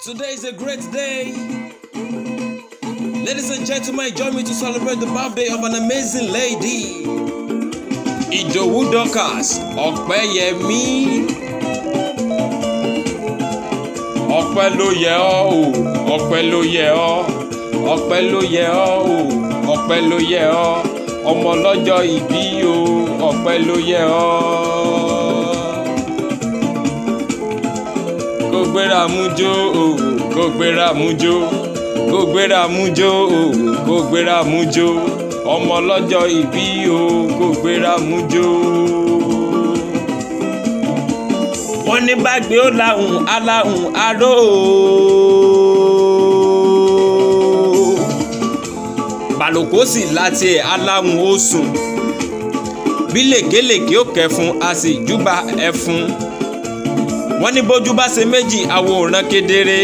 Today is a great day. Ladies and gentlemen, join me to celebrate the birthday of an amazing lady. Idowu Dorcas Opeyemi. Ọpẹ́ ló yẹ ọ́ o, ọpẹ́ ló yẹ ọ́, ọpẹ́ ló yẹ ọ́ o, ọpẹ́ ló yẹ ọ́, ọmọ lọ́jọ́ ìbí o, ọpẹ́ ló yẹ ọ́. Kó gbéra mú jó o, kó gbéra mú jó, kó gbéra mú jó o, kó gbéra mú jó, ọmọ lọ́jọ́ ìbí o, kó gbéra mú jó. Wọ́n ní bágbé ó láhùn aláhùn aró bàlòkó sì láti ẹ̀ aláhùn ó sùn bí lèkélèké ó kẹfun a sì júbà ẹfun. Wọ́n ní bójú bá ṣe méjì àwòrán kedere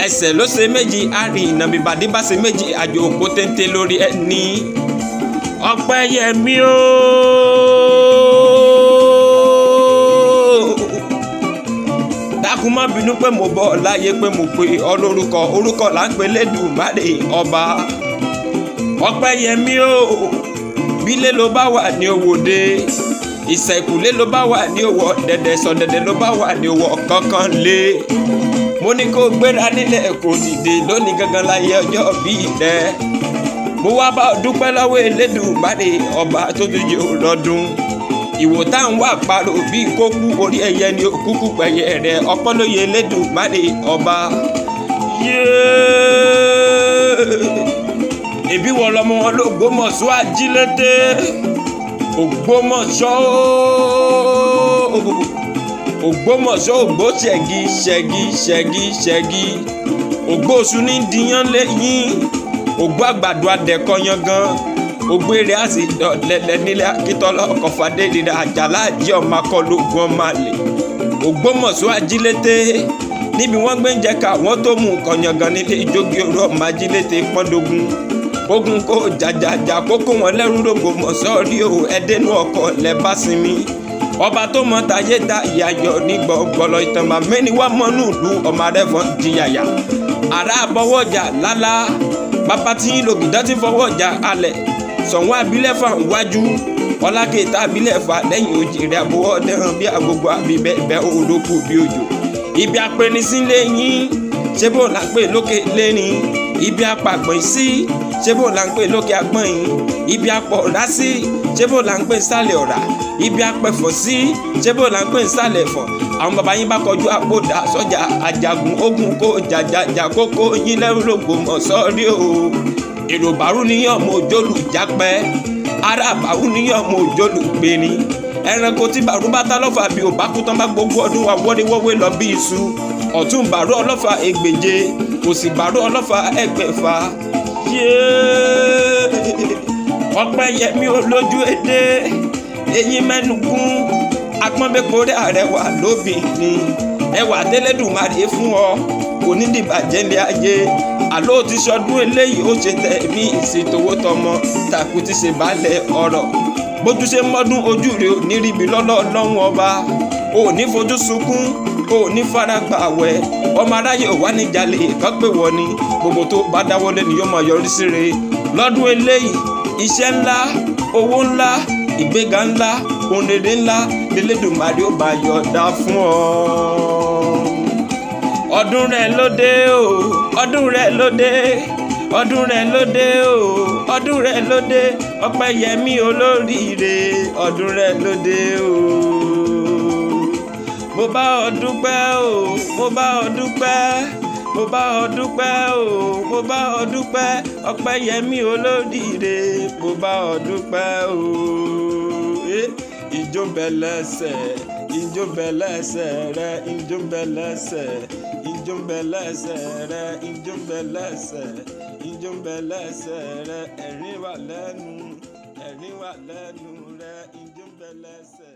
ẹsẹ̀ ló ṣe méjì àrìn ìnàbìbàdí bá ṣe méjì àjò òpó téńté lórí ẹni. Ọpẹ́yẹmí o. Dákun má bínú pé mo bọ̀ láyé pé mo pe ọlórúkọ orúkọ là ń pe Lédùmarè ọba. Ọpẹ́yẹmí o. Bílé ló bá wà ní òwòde ìsẹ̀kùlé ló bá wà ní òwò dẹ̀dẹ̀ sọ̀dẹ̀dẹ̀ ló bá wà ní òwò kankan lé. Mo ní kó gbéra nílẹ̀ kò dìde lónìí gangan láyé ọjọ́ bí rẹ. Mo wá bá dúpẹ́ lọ́wọ́ Elédùmarè ọba tó tún jẹ́ ọlọ́dún. Ìwò tá ń wà parò bí kókú orí ẹyẹ ni òkúkú pẹ̀yẹ rẹ̀ ọpẹ́ ló yẹ Elédùmarè ọba. Ẹbí wọn lọmọ wọn l'Ógbómọ̀ṣọ́ ajílété Ògbómọ̀ṣọ́ Ògbómọ̀ṣọ́ ògbó ṣẹ̀gí ṣẹ̀gí ṣẹ̀gí ṣẹ̀gí ògbó oṣù ní diyán lẹ́yìn ògbó àgbàdo adẹ̀kọ yangan ògbó eré àti lẹ́lẹ́ nílẹ̀ akíntọ́lá ọkọ̀ fàdé rírà àjàlá àjí ọmọ akọlógún ọmọ àlè Ògbómọ̀ṣọ́ ajílété níbi wọ́n gbé ń jẹ́ ká wọ́n tó mú nǹkan yangan nílé ìjókè òru ọmọ ajílété pọ́ndógún ogun kó jàjàjà kókó wọn lẹ́rú l'Ógbómọ̀ṣọ́ rí o ẹdẹnu ọkọ̀ lẹ́bá sinmi ọba tó mọ tayé ta ìyàyọ̀ ní gbọ̀ngbọ̀lọ̀ ìtàn màmẹ́ni wà mọ́nú ìlú ọmọ arẹ́fọ́n di yàyà ará àbọ̀wọ̀jà lálá bàbá tí yín lògìdá ti fọwọ́jà alẹ̀ sọ̀wọ́n abilẹ̀fà wájú ọlákẹ́ta abilẹ̀fà lẹ́yìn òjìrì àbúwọ̀ dẹ́hàn bí agogo àbíbẹ̀ olókù bí òjò ibi apẹnisílẹ̀ yín ṣé bó la pè lókè lẹ́rìn ibi apàgbọ̀n sí ṣé bó la ń pè lókè agbọ̀n yìí ibi apọ̀ọ̀rá sí ṣé bó la ń pè sálẹ̀ ọ̀rá ibi apẹ̀fọ̀ sí ṣé bó la ń pè sálẹ̀ ẹ̀fọ̀ àwọn bàbá yín bá kọjú àpòdà sọ́jà àjàgùn ogun kó jàjàjà kókó yín lẹ́rú l'Ógbómọ̀ṣọ́ rí o èrò bàrú níyàn mọ òjòlù jápẹ́ ará bàrú níyàn mọ òjòlù gbéni ẹranko tí bàrú bá tá lọ́fà bí ò bá kú tán bá gbogbo ọdún wa wọ́déwọ́wé lọ bí iṣu ọ̀tún bàrú ọlọ́fà ẹgbèje òsì bàrú ọlọ́fà ẹgbẹ̀fà. Ọpẹ́yẹmí olójú èdè eyín mẹ́nugún apọ́nbẹ́pọ̀rẹ́ àrẹwà lóbìnrin ẹwà tẹ́lẹ̀dùmarè fún ọ kò ní dìbàjẹ́ ní ayé àló ti sọdún eléyìí ó ṣe tẹ̀mí ìṣètòwó tọmọ tàkú ti ṣe balẹ̀ ọ̀rọ̀ bójú ṣe mọ́dún ojú rẹ̀ ò ní ríbi lọ́lọ́run ọba ò ní fojú sunkún ò ní faragbà wẹ̀ ọmọ aráyé ò wá ní jalè kán pé wọ́n ni gbogbo tó bá dáwọ́lé ni yóò máa yọrí sí re lọ́dún eléyìí iṣẹ́ ńlá owó ńlá ìgbéga ńlá ohun rere ńlá l'Elédùmarè ó bá yọ̀ọ̀dá fún ọ. Ọdún rẹ̀ lóde o ọdún rẹ̀ lóde ọdún rẹ̀ lóde o ọdún rẹ̀ lóde Ọpẹ́yẹmí olóríire ọdún rẹ̀ lóde o. Mo bá ọ dúpẹ́ o mo bá ọ dúpẹ́ mo bá ọ dúpẹ́ o mo bá ọ dúpẹ́ Ọpẹ́yẹmí olóríire mo bá ọ dúpẹ́ o. Ijó bẹ lẹ́sẹ̀ ijó bẹ lẹ́sẹ̀ rẹ ijó bẹ lẹ́sẹ̀ ijó bẹ lẹ́sẹ̀ rẹ ijó bẹ lẹ́sẹ̀ ijó bẹ lẹ́sẹ̀ rẹ ẹ̀rín wà lẹ́nu rẹ ijó bẹ lẹ́sẹ̀.